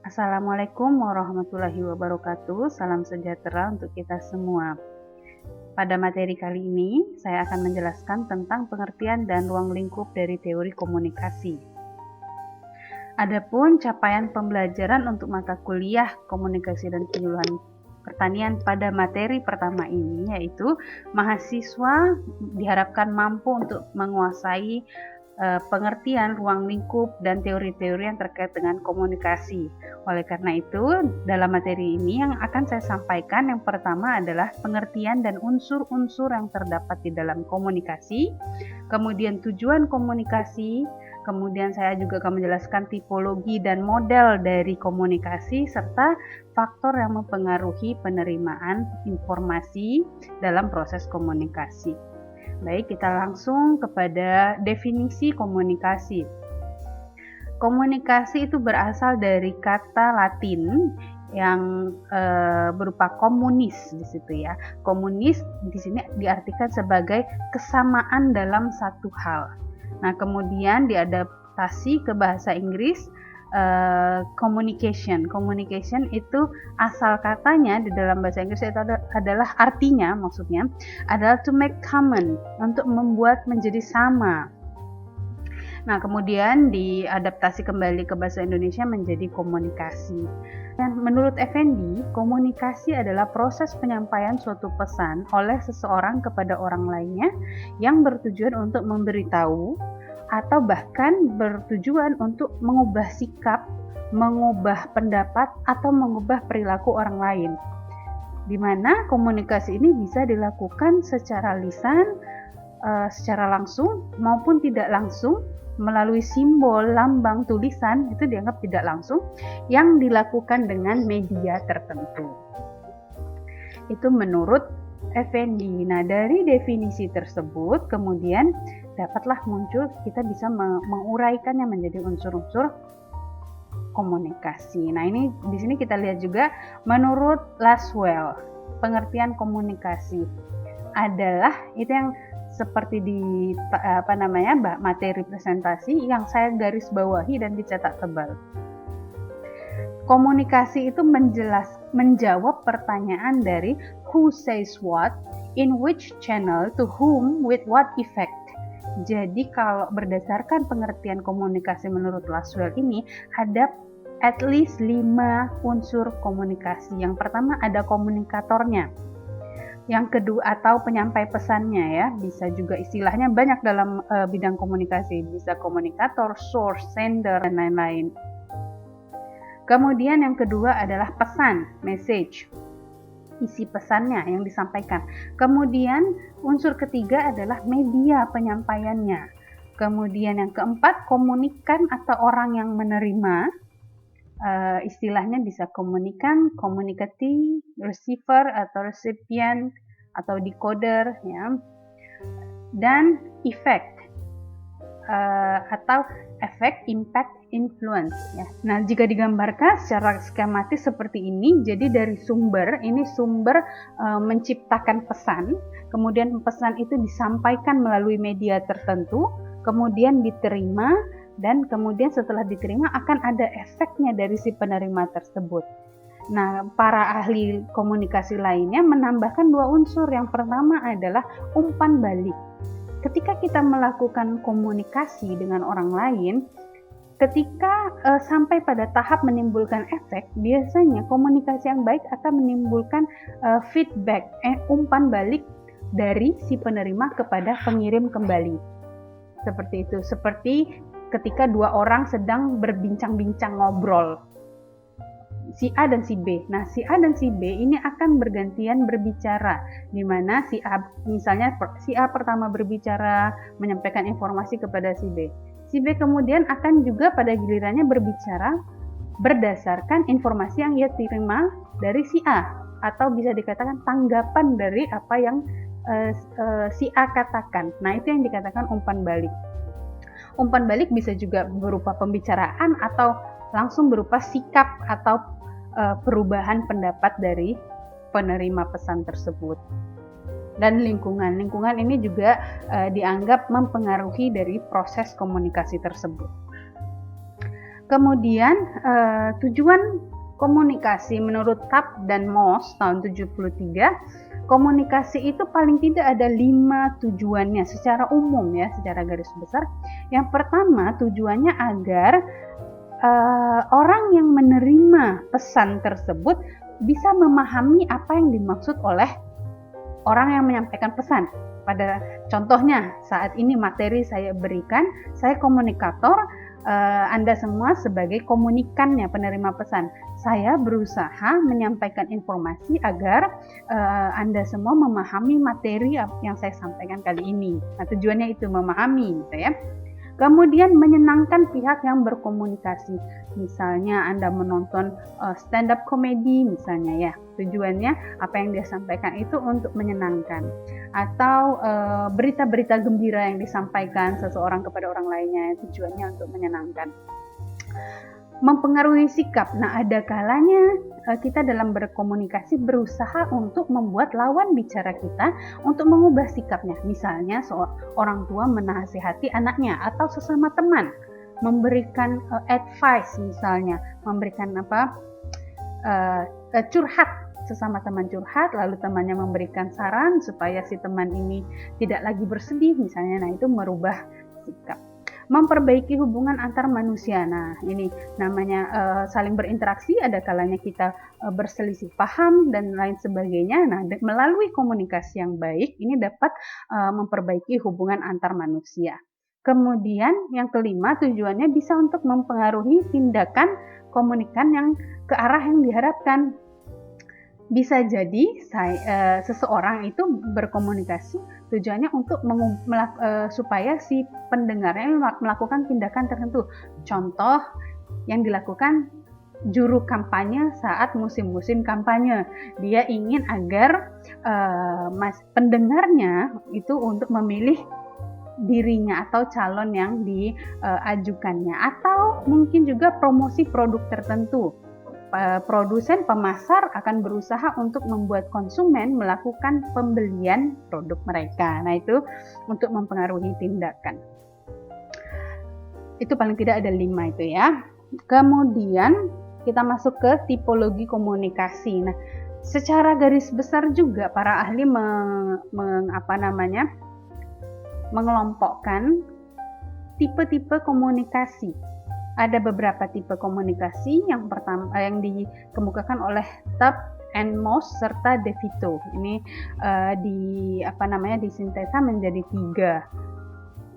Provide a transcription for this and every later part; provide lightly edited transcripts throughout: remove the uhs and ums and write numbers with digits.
Assalamualaikum warahmatullahi wabarakatuh. Salam sejahtera untuk kita semua. Pada materi kali ini, saya akan menjelaskan tentang pengertian dan ruang lingkup dari teori komunikasi. Adapun capaian pembelajaran untuk mata kuliah komunikasi dan penyuluhan pertanian pada materi pertama ini, yaitu mahasiswa diharapkan mampu untuk menguasai pengertian ruang lingkup dan teori-teori yang terkait dengan komunikasi. Oleh karena itu, dalam materi ini yang akan saya sampaikan yang pertama adalah pengertian dan unsur-unsur yang terdapat di dalam komunikasi, kemudian tujuan komunikasi, kemudian saya juga akan menjelaskan tipologi dan model dari komunikasi serta faktor yang mempengaruhi penerimaan informasi dalam proses komunikasi. Baik, kita langsung kepada definisi komunikasi. Komunikasi itu berasal dari kata Latin yang berupa komunis di situ ya. Komunis di sini diartikan sebagai kesamaan dalam satu hal. Nah, kemudian diadaptasi ke bahasa Inggris. Communication itu asal katanya di dalam bahasa Inggris itu adalah artinya maksudnya adalah to make common, untuk membuat menjadi sama. Nah, kemudian diadaptasi kembali ke bahasa Indonesia menjadi komunikasi. Dan menurut Effendi, komunikasi adalah proses penyampaian suatu pesan oleh seseorang kepada orang lainnya yang bertujuan untuk memberitahu atau bahkan bertujuan untuk mengubah sikap, mengubah pendapat, atau mengubah perilaku orang lain. Di mana komunikasi ini bisa dilakukan secara lisan, secara langsung maupun tidak langsung, melalui simbol, lambang, tulisan, itu dianggap tidak langsung, yang dilakukan dengan media tertentu. Itu menurut Effendi. Nah, dari definisi tersebut kemudian dapatlah muncul, kita bisa menguraikannya menjadi unsur-unsur komunikasi. Nah, ini di sini kita lihat juga menurut Laswell, pengertian komunikasi adalah itu yang seperti di materi presentasi yang saya garis bawahi dan dicetak tebal. Komunikasi itu menjawab pertanyaan dari who says what, in which channel, to whom, with what effect. Jadi kalau berdasarkan pengertian komunikasi menurut Laswell ini ada at least 5 unsur komunikasi. Yang pertama ada komunikatornya. Yang kedua atau penyampai pesannya ya, bisa juga istilahnya banyak dalam bidang komunikasi, bisa komunikator, source, sender, dan lain-lain. Kemudian yang kedua adalah pesan, message, isi pesannya yang disampaikan. Kemudian unsur ketiga adalah media penyampaiannya. Kemudian yang keempat komunikan atau orang yang menerima, istilahnya bisa komunikan, communicatee, receiver atau recipient atau decoder ya. Dan effect atau efek, impact, influence ya. Nah, jika digambarkan secara skematis seperti ini, jadi dari sumber menciptakan pesan, kemudian pesan itu disampaikan melalui media tertentu, kemudian diterima, dan kemudian setelah diterima akan ada efeknya dari si penerima tersebut. Nah, para ahli komunikasi lainnya menambahkan 2 unsur. Yang pertama adalah umpan balik. Ketika kita melakukan komunikasi dengan orang lain, ketika sampai pada tahap menimbulkan efek, biasanya komunikasi yang baik akan menimbulkan feedback, umpan balik dari si penerima kepada pengirim kembali. Seperti itu, seperti ketika 2 orang sedang berbincang-bincang ngobrol, si A dan si B. Nah, si A dan si B ini akan bergantian berbicara, di mana si A, misalnya si A pertama berbicara, menyampaikan informasi kepada si B. Si B kemudian akan juga pada gilirannya berbicara berdasarkan informasi yang ia terima dari si A, atau bisa dikatakan tanggapan dari apa yang si A katakan. Nah, itu yang dikatakan umpan balik. Umpan balik bisa juga berupa pembicaraan atau langsung berupa sikap atau perubahan pendapat dari penerima pesan tersebut. Dan lingkungan ini juga dianggap mempengaruhi dari proses komunikasi tersebut. Kemudian tujuan komunikasi menurut TAP dan MOS tahun 73, komunikasi itu paling tidak ada 5 tujuannya secara umum ya, secara garis besar. Yang pertama, tujuannya agar orang yang menerima pesan tersebut bisa memahami apa yang dimaksud oleh orang yang menyampaikan pesan. Pada contohnya, saat ini materi saya berikan, saya komunikator, Anda semua sebagai komunikannya, penerima pesan. Saya berusaha menyampaikan informasi agar Anda semua memahami materi yang saya sampaikan kali ini. Nah, tujuannya itu memahami, gitu ya. Kemudian menyenangkan pihak yang berkomunikasi. Misalnya Anda menonton stand up comedy misalnya ya. Tujuannya apa yang dia sampaikan itu untuk menyenangkan. Atau berita-berita gembira yang disampaikan seseorang kepada orang lainnya, tujuannya untuk menyenangkan. Mempengaruhi sikap. Nah, ada kalanya kita dalam berkomunikasi berusaha untuk membuat lawan bicara kita untuk mengubah sikapnya. Misalnya orang tua menasihati anaknya atau sesama teman memberikan advice, misalnya memberikan curhat, sesama teman curhat, lalu temannya memberikan saran supaya si teman ini tidak lagi bersedih misalnya. Nah, itu merubah sikap. Memperbaiki hubungan antar manusia. Nah, ini namanya saling berinteraksi, ada kalanya kita berselisih paham dan lain sebagainya. Nah, melalui komunikasi yang baik ini dapat memperbaiki hubungan antar manusia. Kemudian yang kelima, tujuannya bisa untuk mempengaruhi tindakan komunikan yang ke arah yang diharapkan. Bisa jadi seseorang itu berkomunikasi tujuannya untuk supaya si pendengarnya melakukan tindakan tertentu. Contoh yang dilakukan juru kampanye saat musim-musim kampanye, dia ingin agar pendengarnya itu untuk memilih dirinya atau calon yang diajukannya, atau mungkin juga promosi produk tertentu. Produsen pemasar akan berusaha untuk membuat konsumen melakukan pembelian produk mereka. Nah, itu untuk mempengaruhi tindakan. Itu paling tidak ada 5 itu ya. Kemudian kita masuk ke tipologi komunikasi. Nah, secara garis besar juga para ahli mengelompokkan tipe-tipe komunikasi. Ada beberapa tipe komunikasi. Yang pertama yang dikemukakan oleh TAP and MOS serta De Vito. Ini disintesa menjadi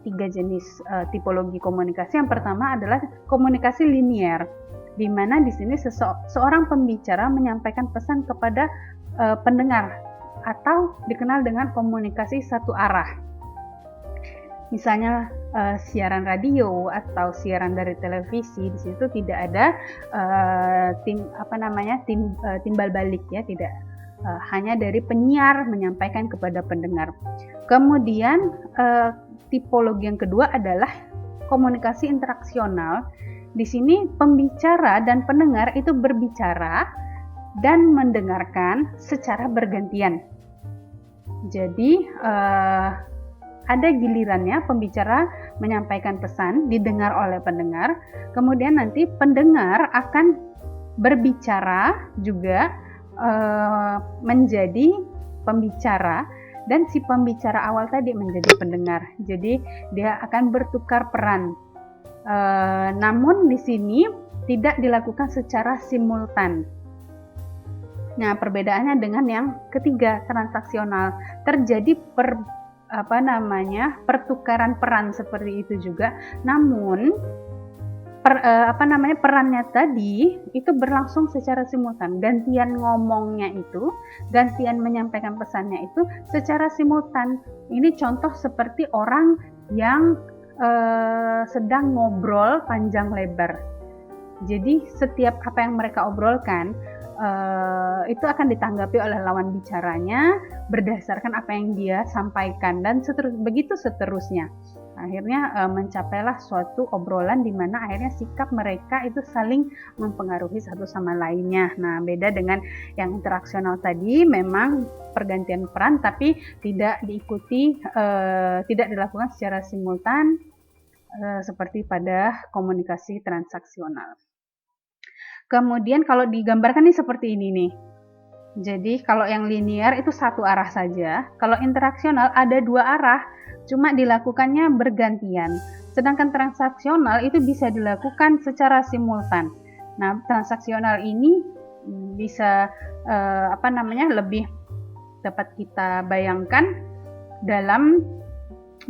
tiga jenis tipologi komunikasi. Yang pertama adalah komunikasi linier, di mana di sini seorang pembicara menyampaikan pesan kepada pendengar, atau dikenal dengan komunikasi satu arah. Misalnya siaran radio atau siaran dari televisi, di situ tidak ada timbal balik ya, tidak, hanya dari penyiar menyampaikan kepada pendengar. Kemudian tipologi yang kedua adalah komunikasi interaksional. Di sini pembicara dan pendengar itu berbicara dan mendengarkan secara bergantian. Jadi ada gilirannya pembicara menyampaikan pesan, didengar oleh pendengar, kemudian nanti pendengar akan berbicara juga menjadi pembicara, dan si pembicara awal tadi menjadi pendengar. Jadi dia akan bertukar peran. Namun di sini tidak dilakukan secara simultan. Nah, perbedaannya dengan yang ketiga, transaksional. Terjadi pertukaran peran seperti itu juga, namun perannya tadi itu berlangsung secara simultan. Gantian ngomongnya itu, gantian menyampaikan pesannya itu secara simultan. Ini contoh seperti orang yang sedang ngobrol panjang lebar. Jadi setiap apa yang mereka obrolkan itu akan ditanggapi oleh lawan bicaranya berdasarkan apa yang dia sampaikan, dan begitu seterusnya. Akhirnya mencapailah suatu obrolan di mana akhirnya sikap mereka itu saling mempengaruhi satu sama lainnya. Nah, beda dengan yang interaksional tadi, memang pergantian peran tapi tidak dilakukan secara simultan. seperti pada komunikasi transaksional. Kemudian kalau digambarkan nih seperti ini nih. Jadi kalau yang linear itu satu arah saja, kalau interaksional ada dua arah, cuma dilakukannya bergantian. Sedangkan transaksional itu bisa dilakukan secara simultan. Nah, transaksional ini bisa lebih dapat kita bayangkan dalam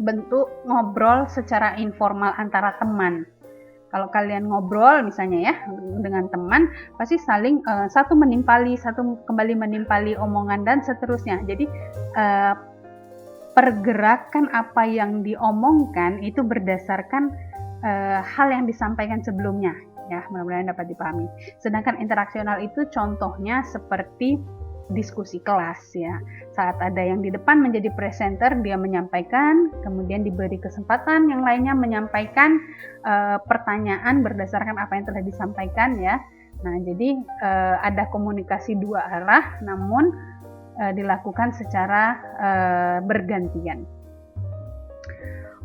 bentuk ngobrol secara informal antara teman. Kalau kalian ngobrol misalnya ya dengan teman, pasti saling satu menimpali, satu kembali menimpali omongan dan seterusnya. Jadi pergerakan apa yang diomongkan itu berdasarkan hal yang disampaikan sebelumnya. Ya, mudah-mudahan dapat dipahami. Sedangkan interaksional itu contohnya seperti diskusi kelas ya. Saat ada yang di depan menjadi presenter, dia menyampaikan, kemudian diberi kesempatan yang lainnya menyampaikan pertanyaan berdasarkan apa yang telah disampaikan ya. Nah, jadi ada komunikasi dua arah namun dilakukan secara bergantian.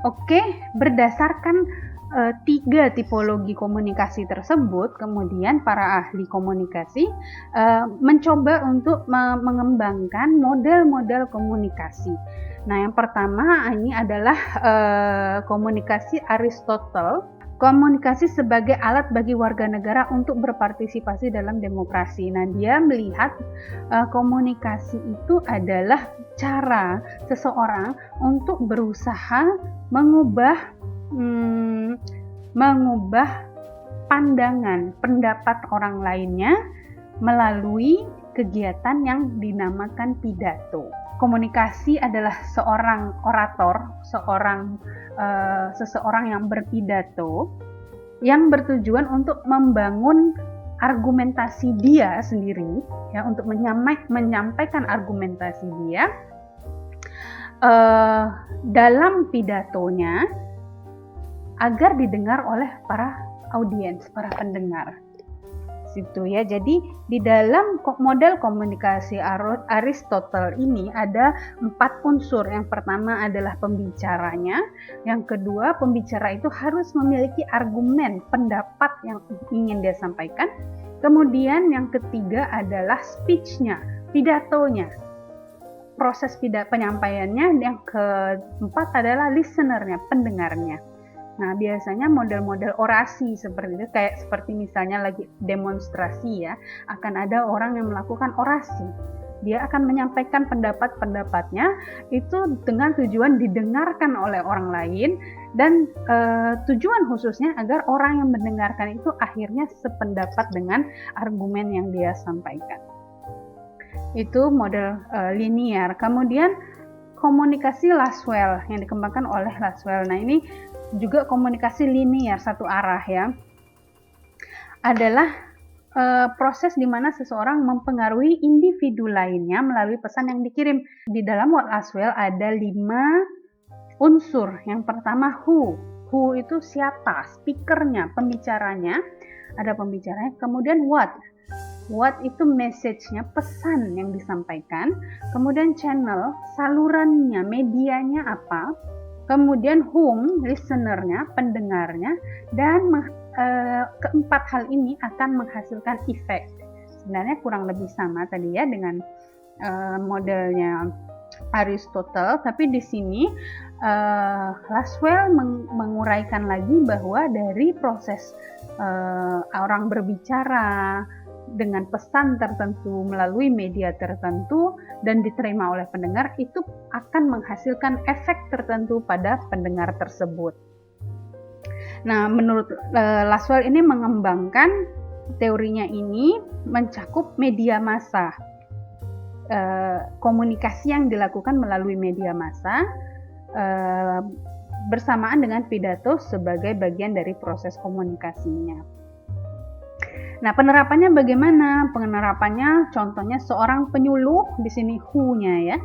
Oke, berdasarkan tiga tipologi komunikasi tersebut, kemudian para ahli komunikasi mencoba untuk mengembangkan model-model komunikasi. Nah, yang pertama ini adalah komunikasi Aristotle, komunikasi sebagai alat bagi warga negara untuk berpartisipasi dalam demokrasi. Nah, dia melihat komunikasi itu adalah cara seseorang untuk berusaha mengubah pandangan, pendapat orang lainnya melalui kegiatan yang dinamakan pidato. Komunikasi adalah seorang orator, seseorang yang berpidato yang bertujuan untuk membangun argumentasi dia sendiri, ya, untuk menyampaikan argumentasi dia dalam pidatonya agar didengar oleh para audiens, para pendengar. Situ ya. Jadi di dalam model komunikasi Aristotle ini ada 4 unsur. Yang pertama adalah pembicaranya, yang kedua pembicara itu harus memiliki argumen, pendapat yang ingin dia sampaikan. Kemudian yang ketiga adalah speech-nya, pidatonya, proses penyampaiannya. Yang keempat adalah listener-nya, pendengarnya. Nah, biasanya model-model orasi seperti itu, kayak seperti misalnya lagi demonstrasi ya, akan ada orang yang melakukan orasi. Dia akan menyampaikan pendapat-pendapatnya itu dengan tujuan didengarkan oleh orang lain dan tujuan khususnya agar orang yang mendengarkan itu akhirnya sependapat dengan argumen yang dia sampaikan. Itu model linear. Kemudian komunikasi Laswell yang dikembangkan oleh Laswell. Nah, ini juga komunikasi linear satu arah ya, adalah proses di mana seseorang mempengaruhi individu lainnya melalui pesan yang dikirim. Di dalam Laswell ada 5 unsur. Yang pertama who itu siapa, speakernya, pembicaranya, ada pembicaranya. Kemudian what itu message-nya, pesan yang disampaikan. Kemudian channel, salurannya, medianya apa. Kemudian whom, listener-nya, pendengarnya, dan keempat hal ini akan menghasilkan efek. Sebenarnya kurang lebih sama tadi ya dengan modelnya Aristotle, tapi di sini Laswell menguraikan lagi bahwa dari proses orang berbicara dengan pesan tertentu melalui media tertentu dan diterima oleh pendengar, itu akan menghasilkan efek tertentu pada pendengar tersebut. Nah, menurut Laswell ini mengembangkan teorinya ini mencakup media massa, komunikasi yang dilakukan melalui media massa bersamaan dengan pidato sebagai bagian dari proses komunikasinya. Nah, penerapannya bagaimana? Penerapannya contohnya seorang penyuluh, di sini who-nya ya.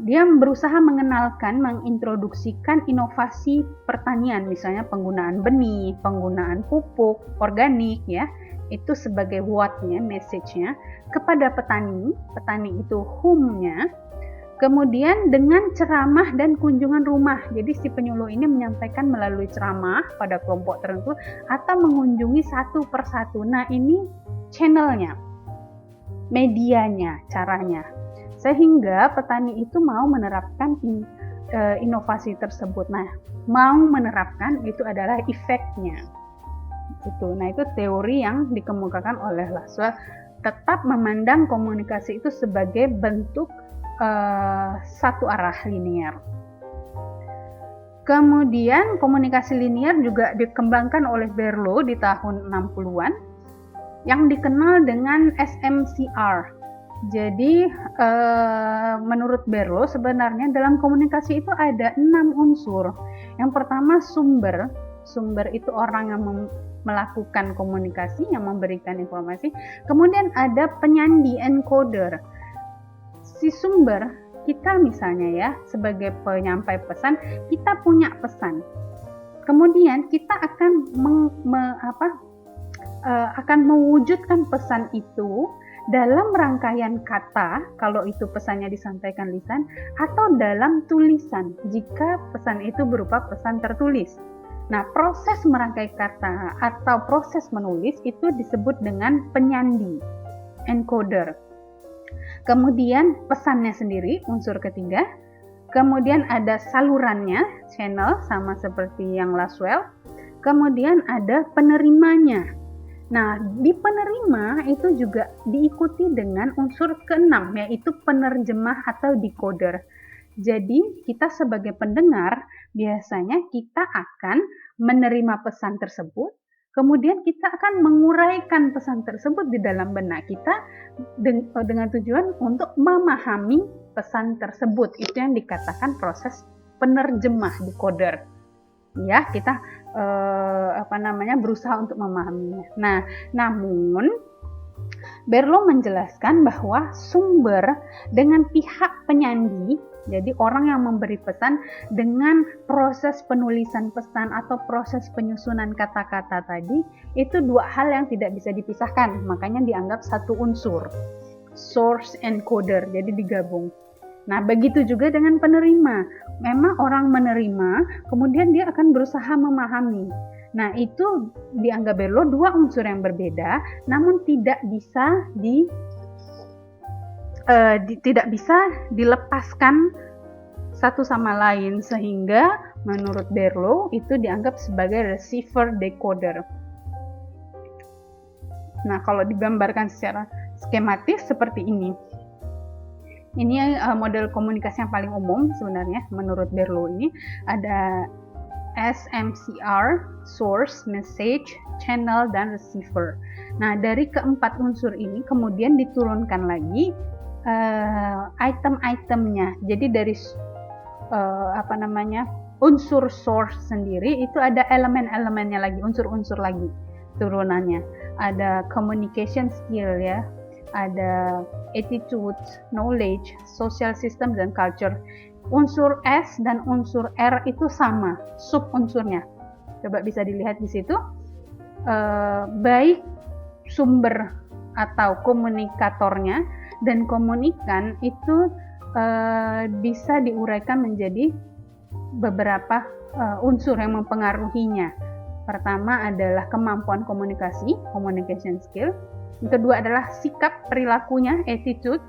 Dia berusaha mengenalkan, mengintroduksikan inovasi pertanian, misalnya penggunaan benih, penggunaan pupuk organik ya. Itu sebagai what-nya, message-nya kepada petani. Petani itu whom-nya. Kemudian dengan ceramah dan kunjungan rumah. Jadi si penyuluh ini menyampaikan melalui ceramah pada kelompok tertentu atau mengunjungi satu persatu. Nah, ini channelnya, medianya, caranya. Sehingga petani itu mau menerapkan inovasi tersebut. Nah, mau menerapkan itu adalah efeknya. Nah, itu teori yang dikemukakan oleh Laswell, tetap memandang komunikasi itu sebagai bentuk satu arah linear. Kemudian komunikasi linear juga dikembangkan oleh Berlo di tahun 60-an yang dikenal dengan SMCR. Jadi menurut Berlo sebenarnya dalam komunikasi itu ada 6 unsur. Yang pertama sumber itu orang yang melakukan komunikasi, yang memberikan informasi. Kemudian ada penyandi, encoder. Si sumber, kita misalnya ya sebagai penyampai pesan, kita punya pesan. Kemudian kita akan akan mewujudkan pesan itu dalam rangkaian kata kalau itu pesannya disampaikan lisan, atau dalam tulisan jika pesan itu berupa pesan tertulis. Nah, proses merangkai kata atau proses menulis itu disebut dengan penyandi, encoder. Kemudian pesannya sendiri, unsur ketiga. Kemudian ada salurannya, channel, sama seperti yang Laswell. Kemudian ada penerimanya. Nah, di penerima itu juga diikuti dengan unsur keenam, yaitu penerjemah atau decoder. Jadi, kita sebagai pendengar, biasanya kita akan menerima pesan tersebut, kemudian kita akan menguraikan pesan tersebut di dalam benak kita dengan tujuan untuk memahami pesan tersebut. Itu yang dikatakan proses penerjemah, decoder. Ya, kita berusaha untuk memahaminya. Nah, namun Berlo menjelaskan bahwa sumber dengan pihak penyandi, jadi orang yang memberi pesan, dengan proses penulisan pesan atau proses penyusunan kata-kata tadi, itu dua hal yang tidak bisa dipisahkan, makanya dianggap satu unsur, source encoder, jadi digabung. Nah, begitu juga dengan penerima. Memang orang menerima, kemudian dia akan berusaha memahami. Nah, itu dianggap Berlo dua unsur yang berbeda, namun tidak bisa dilepaskan satu sama lain, sehingga menurut Berlo itu dianggap sebagai receiver decoder. Nah, kalau digambarkan secara skematis seperti ini. Ini model komunikasi yang paling umum sebenarnya menurut Berlo ini. Ada SMCR, source, message, channel, dan receiver. Nah, dari keempat unsur ini kemudian diturunkan lagi item-itemnya. Jadi dari unsur source sendiri itu ada elemen-elemennya lagi, unsur-unsur lagi turunannya. Ada communication skill ya, ada attitude, knowledge, social system, dan culture. Unsur S dan unsur R itu sama, sub unsurnya. Coba bisa dilihat di situ. Baik sumber atau komunikatornya dan komunikan itu bisa diuraikan menjadi beberapa unsur yang mempengaruhinya. Pertama adalah kemampuan komunikasi, communication skill. Yang kedua adalah sikap perilakunya, attitude.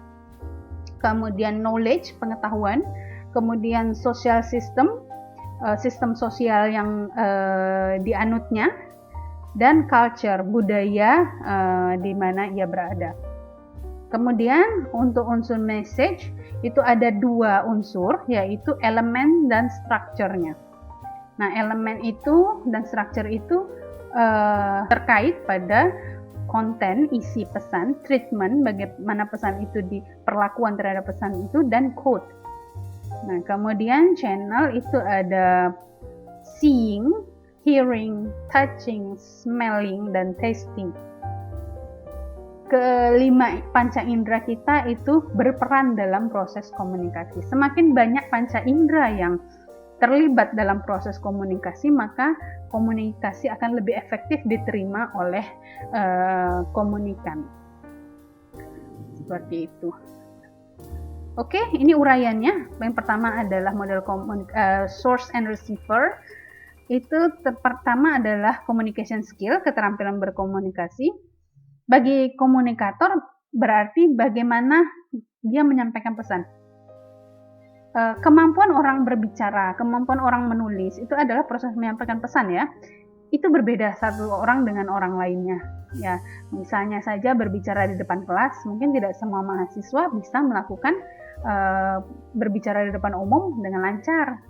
Kemudian knowledge, pengetahuan. Kemudian social system, sistem sosial yang dianutnya. Dan culture, budaya di mana ia berada. Kemudian untuk unsur message itu ada dua unsur, yaitu elemen dan strukturnya. Nah, elemen itu dan struktur itu terkait pada konten, isi pesan, treatment, bagaimana pesan itu diperlakukan terhadap pesan itu, dan code. Nah, kemudian channel itu ada seeing, hearing, touching, smelling, dan tasting. Kelima panca indera kita itu berperan dalam proses komunikasi. Semakin banyak panca indera yang terlibat dalam proses komunikasi, maka komunikasi akan lebih efektif diterima oleh komunikan. Seperti itu. Oke, ini uraiannya. Yang pertama adalah model source and receiver. Itu pertama adalah communication skill, keterampilan berkomunikasi. Bagi komunikator berarti bagaimana dia menyampaikan pesan. Kemampuan orang berbicara, kemampuan orang menulis, itu adalah proses menyampaikan pesan ya. Itu berbeda satu orang dengan orang lainnya. Ya, misalnya saja berbicara di depan kelas, mungkin tidak semua mahasiswa bisa melakukan berbicara di depan umum dengan lancar.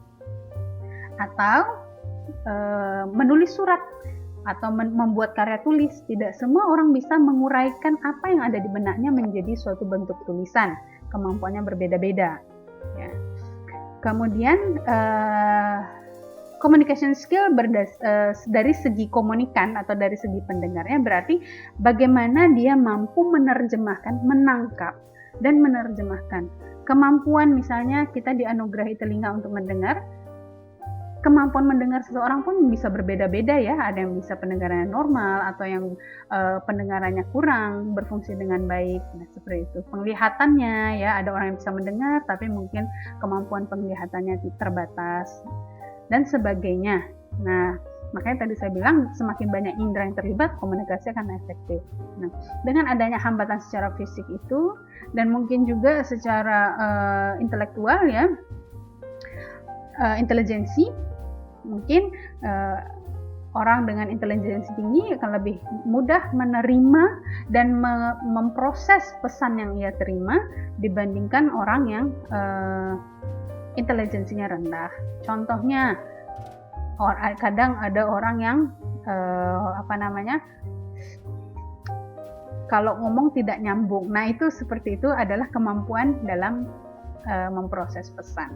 Atau menulis surat atau membuat karya tulis, tidak semua orang bisa menguraikan apa yang ada di benaknya menjadi suatu bentuk tulisan. Kemampuannya berbeda-beda. Ya. Kemudian communication skill dari segi komunikan atau dari segi pendengarnya berarti bagaimana dia mampu menerjemahkan, menangkap dan menerjemahkan. Kemampuan misalnya kita dianugerahi telinga untuk mendengar, kemampuan mendengar seseorang pun bisa berbeda-beda ya. Ada yang bisa pendengarannya normal atau yang pendengarannya kurang berfungsi dengan baik. Nah, seperti itu. Penglihatannya ya, ada orang yang bisa mendengar tapi mungkin kemampuan penglihatannya terbatas dan sebagainya. Nah, makanya tadi saya bilang semakin banyak indera yang terlibat, komunikasi akan efektif. Nah, dengan adanya hambatan secara fisik itu dan mungkin juga secara intelektual ya, intelijensi, mungkin orang dengan intelijensi tinggi akan lebih mudah menerima dan memproses pesan yang ia terima dibandingkan orang yang intelijensinya rendah. Contohnya, kadang ada orang yang kalau ngomong tidak nyambung. Nah, itu seperti itu adalah kemampuan dalam memproses pesan.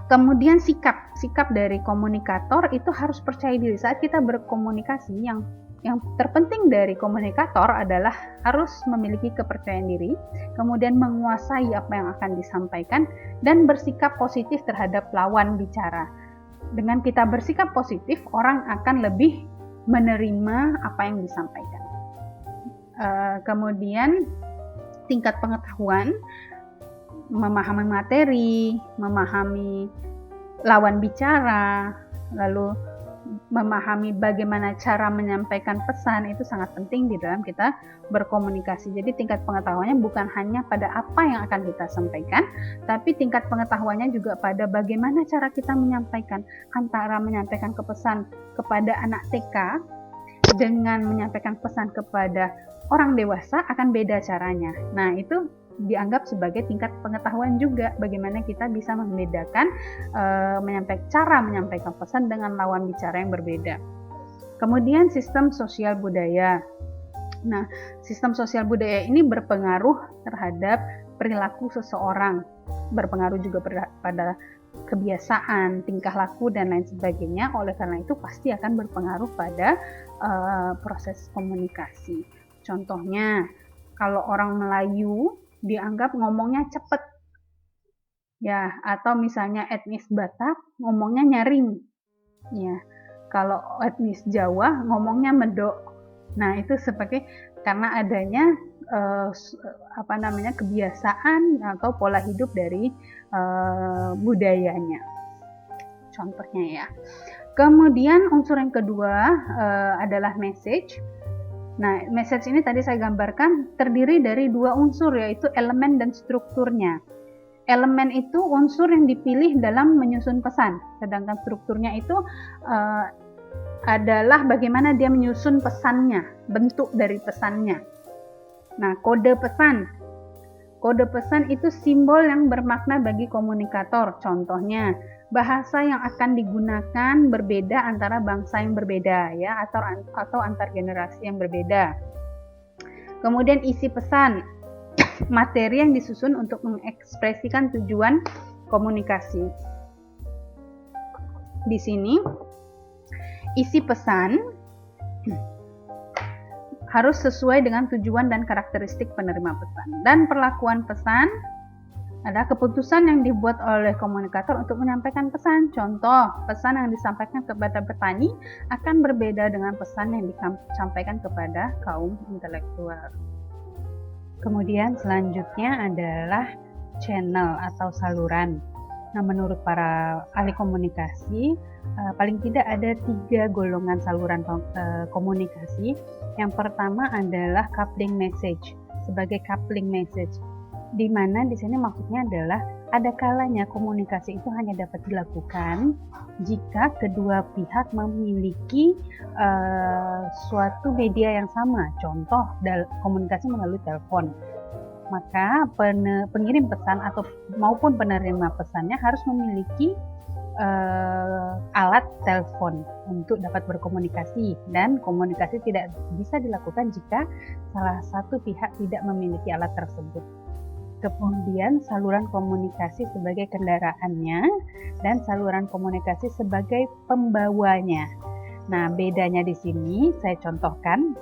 Kemudian sikap dari komunikator itu harus percaya diri saat kita berkomunikasi. Yang terpenting dari komunikator adalah harus memiliki kepercayaan diri, kemudian menguasai apa yang akan disampaikan dan bersikap positif terhadap lawan bicara. Dengan kita bersikap positif, orang akan lebih menerima apa yang disampaikan. Kemudian tingkat pengetahuan, memahami materi, memahami lawan bicara, lalu memahami bagaimana cara menyampaikan pesan, itu sangat penting di dalam kita berkomunikasi. Jadi tingkat pengetahuannya bukan hanya pada apa yang akan kita sampaikan, tapi tingkat pengetahuannya juga pada bagaimana cara kita menyampaikan. Antara menyampaikan pesan kepada anak TK dengan menyampaikan pesan kepada orang dewasa akan beda caranya. Nah, itu dianggap sebagai tingkat pengetahuan juga, bagaimana kita bisa membedakan cara menyampaikan pesan dengan lawan bicara yang berbeda. Kemudian sistem sosial budaya. Nah, sistem sosial budaya ini berpengaruh terhadap perilaku seseorang, berpengaruh juga pada kebiasaan, tingkah laku dan lain sebagainya. Oleh karena itu pasti akan berpengaruh pada proses komunikasi. Contohnya, kalau orang Melayu dianggap ngomongnya cepet, ya, atau misalnya etnis Batak ngomongnya nyaring, ya. Kalau etnis Jawa ngomongnya medok. Nah, itu karena adanya kebiasaan atau pola hidup dari budayanya. Contohnya ya. Kemudian unsur yang kedua adalah message. Nah, message ini tadi saya gambarkan terdiri dari dua unsur, yaitu elemen dan strukturnya. Elemen itu unsur yang dipilih dalam menyusun pesan, sedangkan strukturnya itu adalah bagaimana dia menyusun pesannya, bentuk dari pesannya. Nah, kode pesan. Kode pesan itu simbol yang bermakna bagi komunikator. Contohnya, bahasa yang akan digunakan berbeda antara bangsa yang berbeda ya, atau antar generasi yang berbeda. Kemudian isi pesan, materi yang disusun untuk mengekspresikan tujuan komunikasi. Di sini isi pesan harus sesuai dengan tujuan dan karakteristik penerima pesan. Dan perlakuan pesan adalah keputusan yang dibuat oleh komunikator untuk menyampaikan pesan. Contoh, pesan yang disampaikan kepada petani akan berbeda dengan pesan yang disampaikan kepada kaum intelektual. Kemudian selanjutnya adalah channel atau saluran. Nah, menurut para ahli komunikasi, paling tidak ada 3 golongan saluran komunikasi. Yang pertama adalah coupling message, sebagai coupling message, di mana di sini maksudnya adalah ada kalanya komunikasi itu hanya dapat dilakukan jika kedua pihak memiliki suatu media yang sama, contoh komunikasi melalui telepon. Maka pengirim pesan atau maupun penerima pesannya harus memiliki alat telepon untuk dapat berkomunikasi, dan komunikasi tidak bisa dilakukan jika salah satu pihak tidak memiliki alat tersebut. Kemudian saluran komunikasi sebagai kendaraannya dan saluran komunikasi sebagai pembawanya. Nah, bedanya di sini saya contohkan.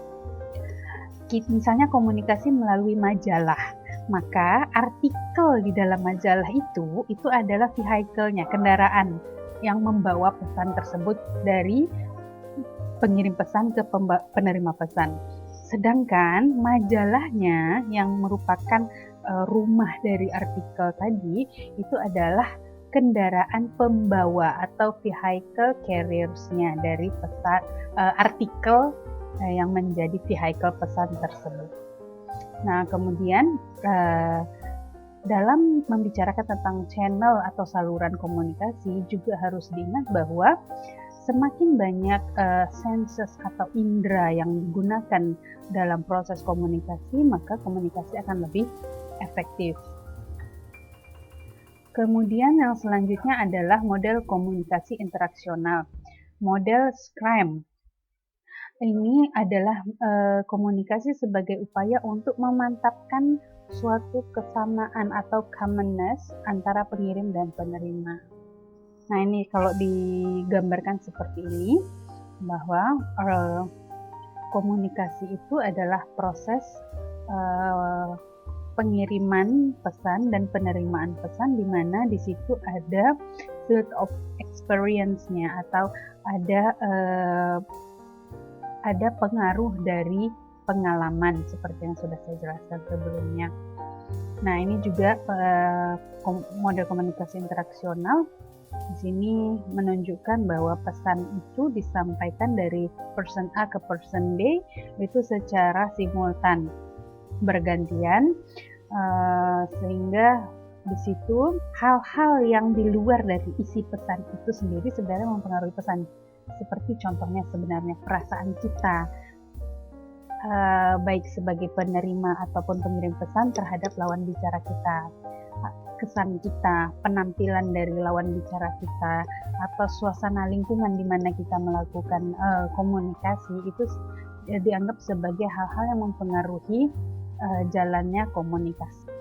Misalnya komunikasi melalui majalah, maka artikel di dalam majalah itu adalah vehicle-nya, kendaraan yang membawa pesan tersebut dari pengirim pesan ke penerima pesan. Sedangkan majalahnya yang merupakan rumah dari artikel tadi itu adalah kendaraan pembawa atau vehicle carriers-nya dari pesan artikel yang menjadi vehicle pesan tersebut. Nah, kemudian dalam membicarakan tentang channel atau saluran komunikasi juga harus diingat bahwa semakin banyak senses atau indera yang digunakan dalam proses komunikasi, maka komunikasi akan lebih efektif. Kemudian yang selanjutnya adalah model komunikasi interaksional, model SCRAM. Ini adalah komunikasi sebagai upaya untuk memantapkan suatu kesamaan atau commonness antara pengirim dan penerima. Nah, ini kalau digambarkan seperti ini, bahwa komunikasi itu adalah proses pengiriman pesan dan penerimaan pesan, di mana di situ ada field of experience-nya atau ada pengaruh dari pengalaman seperti yang sudah saya jelaskan sebelumnya. Nah, ini juga model komunikasi interaksional di sini menunjukkan bahwa pesan itu disampaikan dari person A ke person B itu secara simultan, bergantian, sehingga di situ hal-hal yang di luar dari isi pesan itu sendiri sebenarnya mempengaruhi pesan. Seperti contohnya sebenarnya perasaan kita, baik sebagai penerima ataupun pengirim pesan terhadap lawan bicara kita, kesan kita, penampilan dari lawan bicara kita, atau suasana lingkungan di mana kita melakukan komunikasi itu dianggap sebagai hal-hal yang mempengaruhi jalannya komunikasi.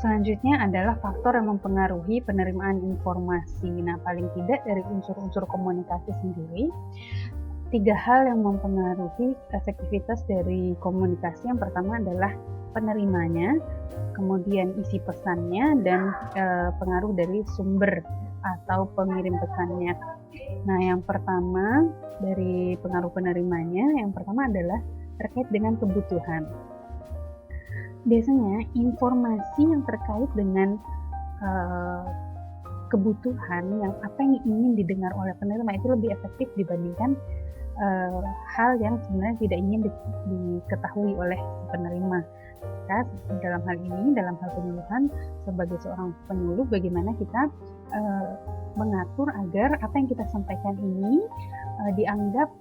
Selanjutnya adalah faktor yang mempengaruhi penerimaan informasi. Nah, paling tidak dari unsur-unsur komunikasi sendiri, 3 hal yang mempengaruhi efektivitas dari komunikasi. Yang pertama adalah penerimanya, kemudian isi pesannya, dan pengaruh dari sumber atau pengirim pesannya. Nah, yang pertama dari pengaruh penerimanya, yang pertama adalah terkait dengan kebutuhan. Biasanya informasi yang terkait dengan kebutuhan, yang apa yang ingin didengar oleh penerima itu lebih efektif dibandingkan hal yang sebenarnya tidak ingin diketahui oleh penerima. Maka dalam hal ini, dalam hal penyuluhan, sebagai seorang penyuluh, bagaimana kita mengatur agar apa yang kita sampaikan ini dianggap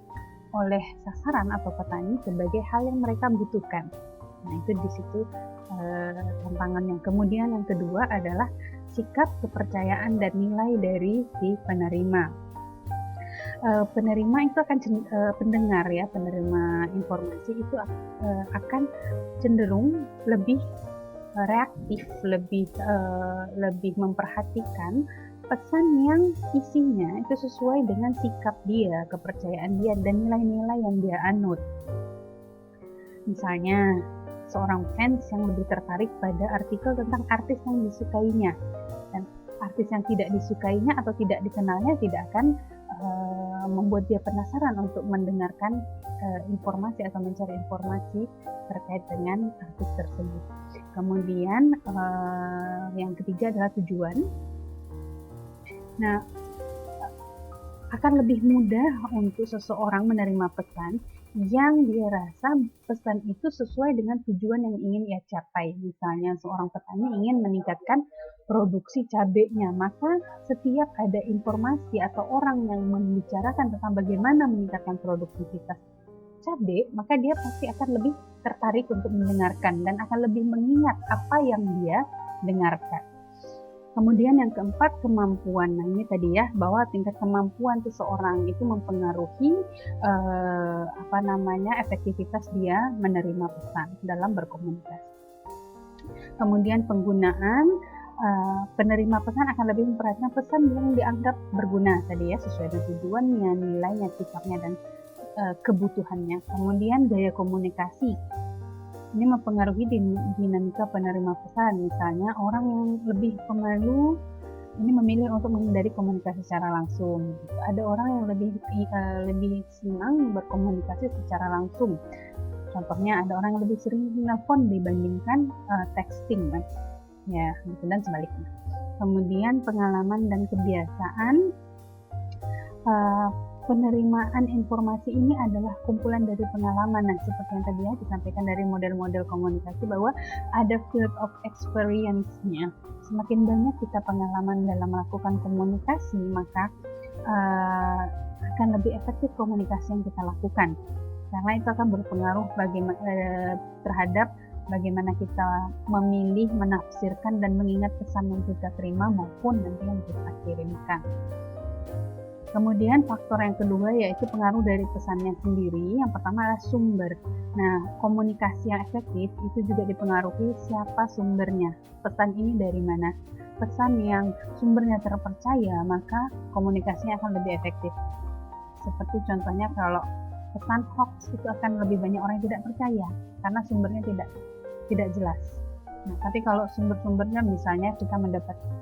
oleh sasaran atau petani sebagai hal yang mereka butuhkan. Nah, itu di situ tantangannya. Kemudian yang kedua adalah sikap, kepercayaan, dan nilai dari si penerima. Penerima itu akan pendengar ya, penerima informasi itu akan cenderung lebih reaktif, lebih memperhatikan pesan yang isinya itu sesuai dengan sikap dia, kepercayaan dia, dan nilai-nilai yang dia anut. Misalnya, seorang fans yang lebih tertarik pada artikel tentang artis yang disukainya, dan artis yang tidak disukainya atau tidak dikenalnya tidak akan membuat dia penasaran untuk mendengarkan informasi atau mencari informasi terkait dengan artis tersebut. Kemudian yang ketiga adalah tujuan. Nah, akan lebih mudah untuk seseorang menerima pesan yang dia rasa pesan itu sesuai dengan tujuan yang ingin ia capai. Misalnya seorang petani ingin meningkatkan produksi cabenya, maka setiap ada informasi atau orang yang membicarakan tentang bagaimana meningkatkan produktivitas cabai, maka dia pasti akan lebih tertarik untuk mendengarkan dan akan lebih mengingat apa yang dia dengarkan. Kemudian yang keempat, kemampuan. Nah, ini tadi ya, bahwa tingkat kemampuan seseorang itu mempengaruhi efektivitas dia menerima pesan dalam berkomunikasi. Kemudian penggunaan, penerima pesan akan lebih memperhatikan pesan yang dianggap berguna tadi ya, sesuai dengan tujuannya, nilainya, sikapnya, dan kebutuhannya. Kemudian gaya komunikasi, ini mempengaruhi dinamika penerima pesan. Misalnya orang yang lebih pemalu ini memilih untuk menghindari komunikasi secara langsung. Ada orang yang lebih senang berkomunikasi secara langsung. Contohnya ada orang yang lebih sering telepon dibandingkan texting, kan? Ya, dan sebaliknya. Kemudian pengalaman dan kebiasaan. Penerimaan informasi ini adalah kumpulan dari pengalaman. Nah, seperti yang tadi ya disampaikan dari model-model komunikasi bahwa ada field of experience-nya. Semakin banyak kita pengalaman dalam melakukan komunikasi, maka akan lebih efektif komunikasi yang kita lakukan. Karena itu akan berpengaruh terhadap bagaimana kita memilih, menafsirkan, dan mengingat pesan yang kita terima maupun nanti yang kita kirimkan. Kemudian faktor yang kedua yaitu pengaruh dari pesannya sendiri. Yang pertama adalah sumber. Nah, komunikasi yang efektif itu juga dipengaruhi siapa sumbernya. Pesan ini dari mana? Pesan yang sumbernya terpercaya, maka komunikasinya akan lebih efektif. Seperti contohnya kalau pesan hoax itu akan lebih banyak orang yang tidak percaya karena sumbernya tidak jelas. Nah, tapi kalau sumber-sumbernya misalnya kita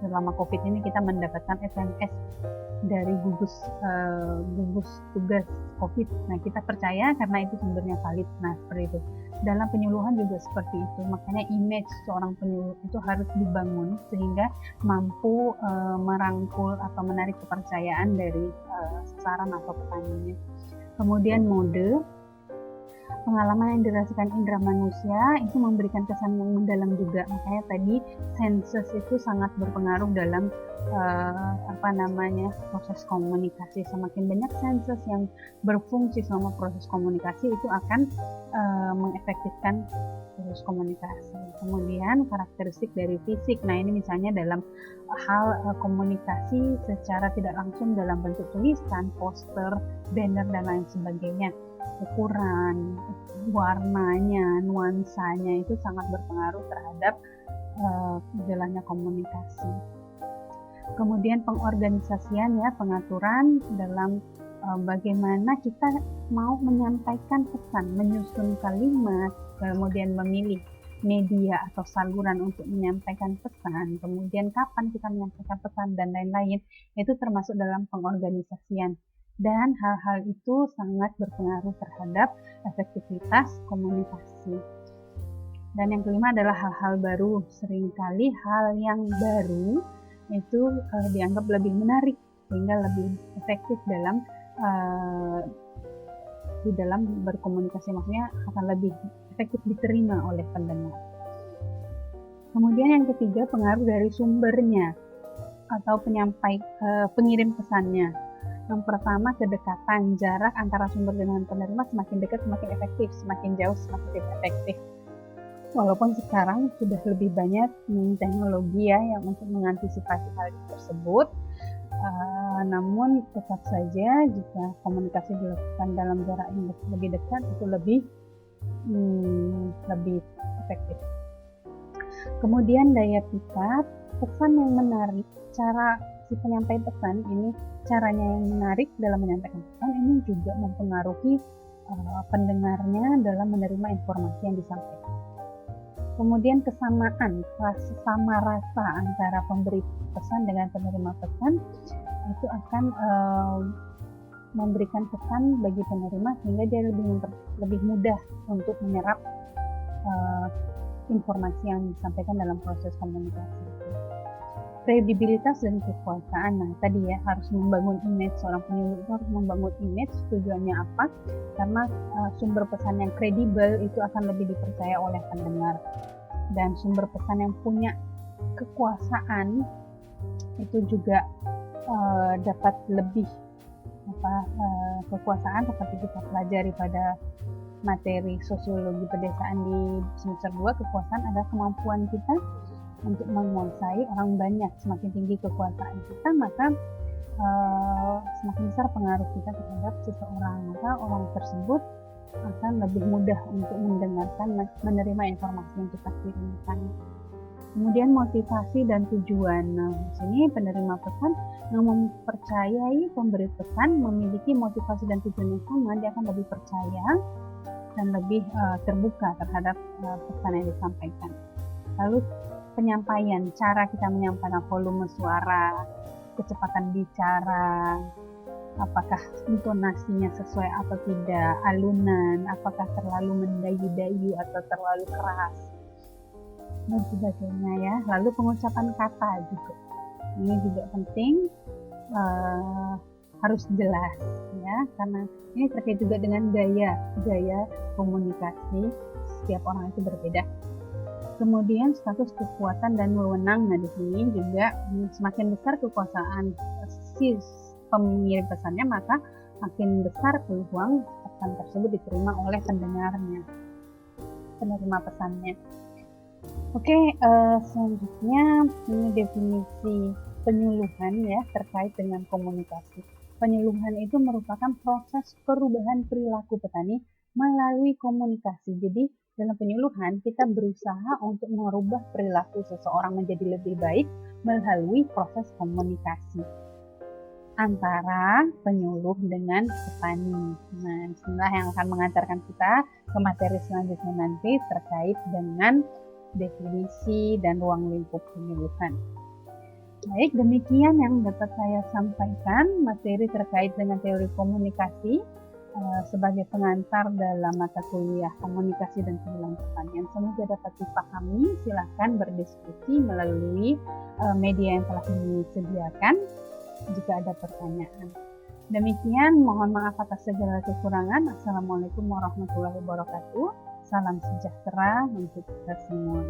selama COVID ini kita mendapatkan SMS dari gugus tugas COVID. Nah, kita percaya karena itu sumbernya valid. Nah, seperti itu. Dalam penyuluhan juga seperti itu. Makanya image seorang penyuluh itu harus dibangun sehingga mampu merangkul atau menarik kepercayaan dari sasaran atau petaninya. Kemudian mode. Pengalaman yang dirasakan indera manusia itu memberikan kesan yang mendalam juga. Makanya tadi senses itu sangat berpengaruh dalam proses komunikasi. Semakin banyak senses yang berfungsi selama proses komunikasi itu akan mengefektifkan proses komunikasi. Kemudian karakteristik dari fisik. Nah, ini misalnya dalam hal komunikasi secara tidak langsung dalam bentuk tulisan, poster, banner, dan lain sebagainya. Ukuran, warnanya, nuansanya itu sangat berpengaruh terhadap jalannya komunikasi. Kemudian pengorganisasian ya, pengaturan dalam bagaimana kita mau menyampaikan pesan, menyusun kalimat, kemudian memilih media atau saluran untuk menyampaikan pesan, kemudian kapan kita menyampaikan pesan, dan lain-lain, itu termasuk dalam pengorganisasian. Dan hal-hal itu sangat berpengaruh terhadap efektivitas komunikasi. Dan yang kelima adalah hal-hal baru. Seringkali hal yang baru itu dianggap lebih menarik sehingga lebih efektif di dalam berkomunikasi, maksudnya akan lebih efektif diterima oleh pendengar. Kemudian yang ketiga, pengaruh dari sumbernya atau pengirim pesannya. Yang pertama, kedekatan. Jarak antara sumber dengan penerima semakin dekat semakin efektif, semakin jauh semakin tidak efektif. Walaupun sekarang sudah lebih banyak teknologi ya yang untuk mengantisipasi hal tersebut, namun tetap saja jika komunikasi dilakukan dalam jarak yang lebih dekat itu lebih efektif. Kemudian daya pikat, pesan yang menarik, cara si penyampai pesan ini, caranya yang menarik dalam menyampaikan pesan ini juga mempengaruhi pendengarnya dalam menerima informasi yang disampaikan. Kemudian kesamaan, sama rasa antara pemberi pesan dengan penerima pesan itu akan memberikan pesan bagi penerima sehingga dia lebih mudah untuk menyerap informasi yang disampaikan dalam proses komunikasi itu. Kredibilitas dan kekuasaan. Nah, tadi ya, harus membangun image. Seorang penyuluh itu harus membangun image. Tujuannya apa? Karena sumber pesan yang kredibel itu akan lebih dipercaya oleh pendengar, dan sumber pesan yang punya kekuasaan itu juga dapat lebih kekuasaan, seperti kita pelajari pada materi sosiologi pedesaan di semester 2. Kekuasaan adalah kemampuan kita untuk menguasai orang banyak. Semakin tinggi kekuasaan kita, maka semakin besar pengaruh kita terhadap seseorang, maka orang tersebut akan lebih mudah untuk mendengarkan, menerima informasi yang kita kirimkan. Kemudian motivasi dan tujuan. Nah, di sini penerima pesan yang mempercayai pemberi pesan memiliki motivasi dan tujuan yang sama, dia akan lebih percaya dan lebih terbuka terhadap pesan yang disampaikan. Lalu penyampaian, cara kita menyampaikan, volume suara, kecepatan bicara, apakah intonasinya sesuai atau tidak, alunan, apakah terlalu mendayu-dayu atau terlalu keras, dan sebagainya ya. Lalu pengucapan kata juga, ini juga penting, harus jelas ya, karena ini terkait juga dengan gaya komunikasi, setiap orang itu berbeda. Kemudian status kekuatan dan wewenang. Nah, di sini juga semakin besar kekuasaan si pengirim pesannya, maka makin besar peluang pesan tersebut diterima oleh pendengarnya, penerima pesannya. Oke, selanjutnya ini definisi penyuluhan ya, terkait dengan komunikasi. Penyuluhan itu merupakan proses perubahan perilaku petani melalui komunikasi. Jadi dalam penyuluhan kita berusaha untuk merubah perilaku seseorang menjadi lebih baik melalui proses komunikasi antara penyuluh dengan petani. Nah, inilah yang akan mengantarkan kita ke materi selanjutnya nanti terkait dengan definisi dan ruang lingkup penyuluhan. Baik, demikian yang dapat saya sampaikan materi terkait dengan teori komunikasi sebagai pengantar dalam mata kuliah komunikasi dan penjualan pertanian. Semoga dapat dipahami. Silakan berdiskusi melalui media yang telah disediakan jika ada pertanyaan. Demikian, mohon maaf atas segala kekurangan. Assalamualaikum warahmatullahi wabarakatuh. Salam sejahtera untuk kita semua.